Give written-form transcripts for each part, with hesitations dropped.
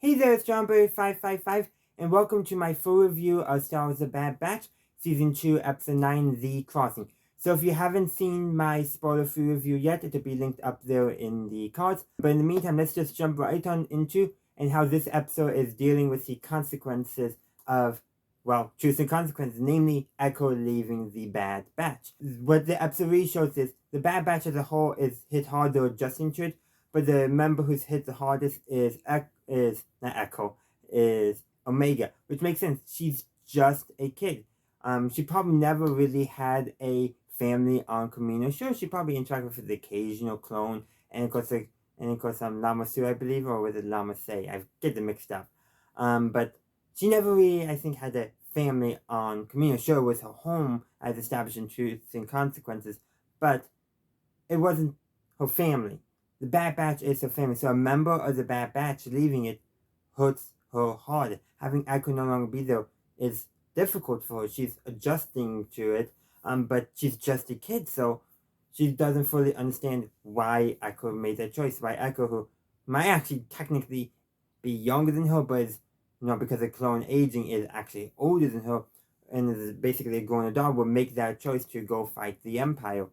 Hey there, it's JohnBurry555, and welcome to my full review of Star Wars The Bad Batch, Season 2, Episode 9, The Crossing. So if you haven't seen my spoiler-free review yet, it'll be linked up there in the cards. But in the meantime, let's just jump right on into and how this episode is dealing with the consequences of, well, choosing consequences, namely Echo leaving the Bad Batch. What the episode really shows is the Bad Batch as a whole is hit harder adjusting to it, but the member who's hit the hardest is not Echo, is Omega, which makes sense. She's just a kid. She probably never really had a family on Kamino. Sure, she probably interacted with the occasional clone, and of course, Lama Su, I believe, or was it Lama Se? I get them mixed up. But she never really, I think, had a family on Kamino. Sure, it was her home as established in Truths and Consequences, but it wasn't her family. The Bad Batch is her family, so a member of the Bad Batch leaving it hurts her hard. Having Echo no longer be there is difficult for her. She's adjusting to it, but she's just a kid, so she doesn't fully understand why Echo made that choice. Why Echo, who might actually technically be younger than her, but is, because of clone aging, is actually older than her, and is basically a grown adult, would make that choice to go fight the Empire.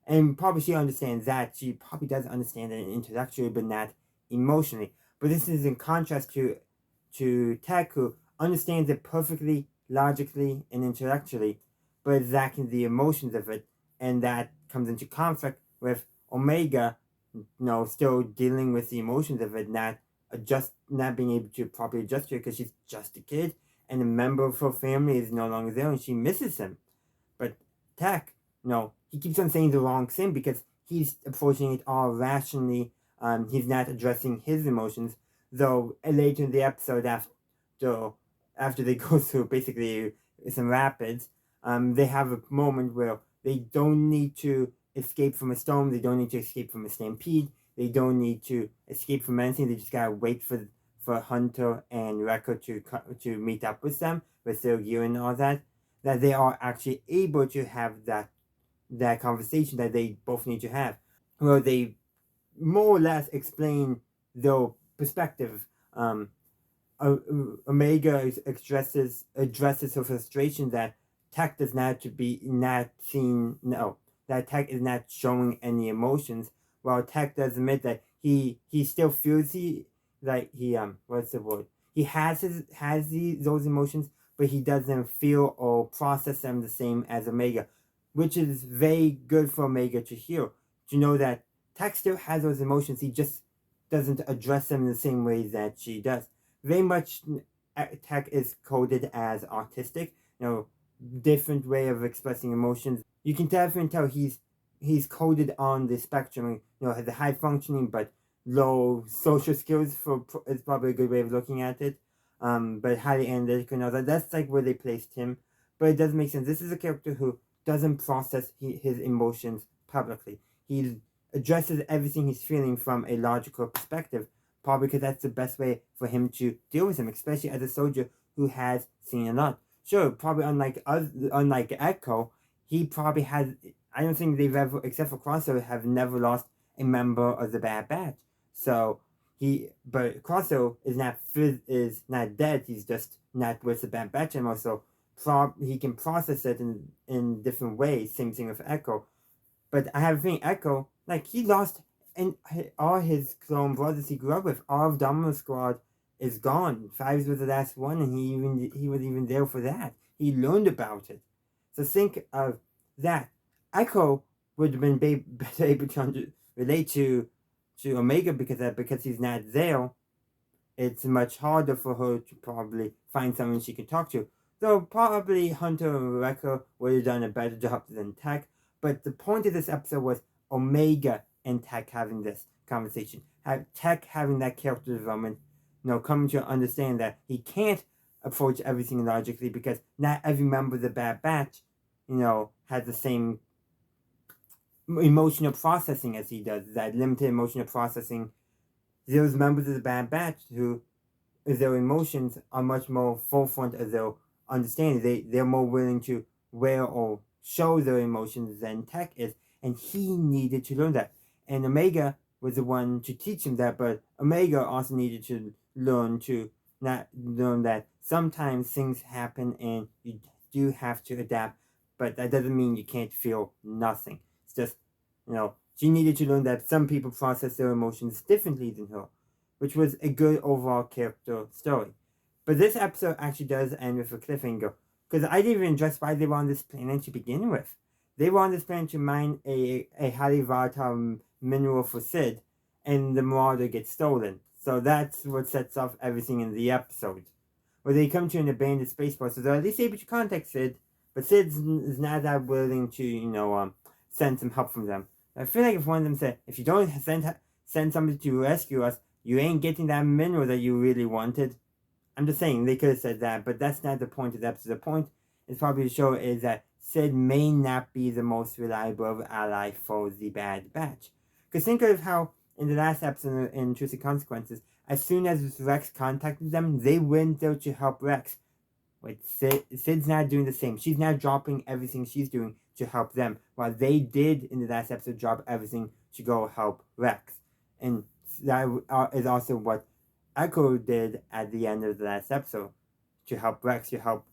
And probably she understands that. She probably does understand it intellectually, but not emotionally. But this is in contrast to Tech, who understands it perfectly, logically, and intellectually, but is lacking the emotions of it, and that comes into conflict with Omega, still dealing with the emotions of it, not being able to properly adjust to it because she's just a kid, and a member of her family is no longer there, and she misses him. But Tech, he keeps on saying the wrong thing because he's approaching it all rationally. He's not addressing his emotions. Though later in the episode, after they go through basically some rapids, they have a moment where they don't need to escape from a storm. They don't need to escape from a stampede. They don't need to escape from anything. They just gotta wait for Hunter and Wrecker to meet up with them with their gear and all that. That they are actually able to have that conversation that they both need to have, where they more or less explain their perspective. Omega addresses her frustration that Tech does not to be not seen. No, that Tech is not showing any emotions. While Tech does admit that he still feels what's the word? He has those emotions, but he doesn't feel or process them the same as Omega, which is very good for Omega to hear. To know that Tech still has those emotions, he just doesn't address them in the same way that she does. Very much, Tech is coded as autistic. Different way of expressing emotions. You can definitely tell he's coded on the spectrum. Has a high functioning but low social skills is probably a good way of looking at it. But highly analytical and all that. That's like where they placed him. But it does make sense. This is a character who doesn't process his emotions publicly. He addresses everything he's feeling from a logical perspective, probably because that's the best way for him to deal with him, especially as a soldier who has seen a lot. Sure, probably unlike Echo, he probably has. I don't think they've ever, except for Crossover, have never lost a member of the Bad Batch. So but Crossover is not dead. He's just not with the Bad Batch anymore. So he can process it in different ways. Same thing with Echo. But I have a feeling Echo, he lost and all his clone brothers he grew up with. All of Domino Squad is gone. Fives was the last one, and he was even there for that. He learned about it. So think of that. Echo would have been better able to relate to Omega because he's not there. It's much harder for her to probably find someone she can talk to. Though probably Hunter and Wrecker would have done a better job than Tech. But the point of this episode was Omega and Tech having this conversation. Tech having that character development, coming to understand that he can't approach everything logically because not every member of the Bad Batch, has the same emotional processing as he does. That limited emotional processing. Those members of the Bad Batch who their emotions are much more forefront of their understanding. They're more willing to wear or show their emotions than Tech is, and he needed to learn that. And Omega was the one to teach him that, but Omega also needed to learn that sometimes things happen and you do have to adapt, but that doesn't mean you can't feel nothing. It's just, she needed to learn that some people process their emotions differently than her, which was a good overall character story. But this episode actually does end with a cliffhanger, because I didn't even address why they were on this planet to begin with. They were on this planet to mine a highly volatile mineral for Sid, and the marauder gets stolen. So that's what sets off everything in the episode. Where they come to an abandoned spaceport, so they're at least able to contact Sid, but Sid's is not that willing to, send some help from them. I feel like if one of them said, if you don't send somebody to rescue us, you ain't getting that mineral that you really wanted. I'm just saying, they could have said that, but that's not the point of the episode. The point is probably to show is that Sid may not be the most reliable ally for the Bad Batch. Because think of how, in the last episode in Truth and Consequences, as soon as Rex contacted them, they went there to help Rex. But Sid's not doing the same. She's not dropping everything she's doing to help them, while they did, in the last episode, drop everything to go help Rex. And that is also what Echo did at the end of the last episode, to help Rex, to help,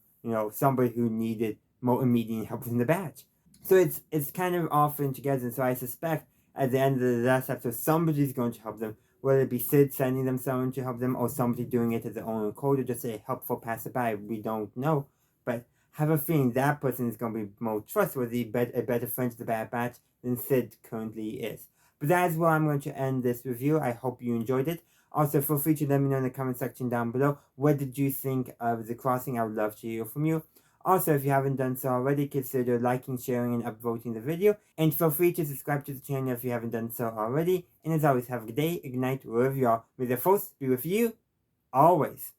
somebody who needed more immediate help in the batch. So it's kind of often together, and so I suspect at the end of the last episode, somebody's going to help them, whether it be Sid sending them someone to help them, or somebody doing it as their own accord, or just a helpful passerby. We don't know, but have a feeling that person is going to be more trustworthy, a better friend to the Bad Batch than Sid currently is. But that is where I'm going to end this review. I hope you enjoyed it. Also, feel free to let me know in the comment section down below, what did you think of The Crossing? I would love to hear from you. Also, if you haven't done so already, consider liking, sharing, and upvoting the video. And feel free to subscribe to the channel if you haven't done so already. And as always, have a good day, a good night, wherever you are. May the force be with you, always.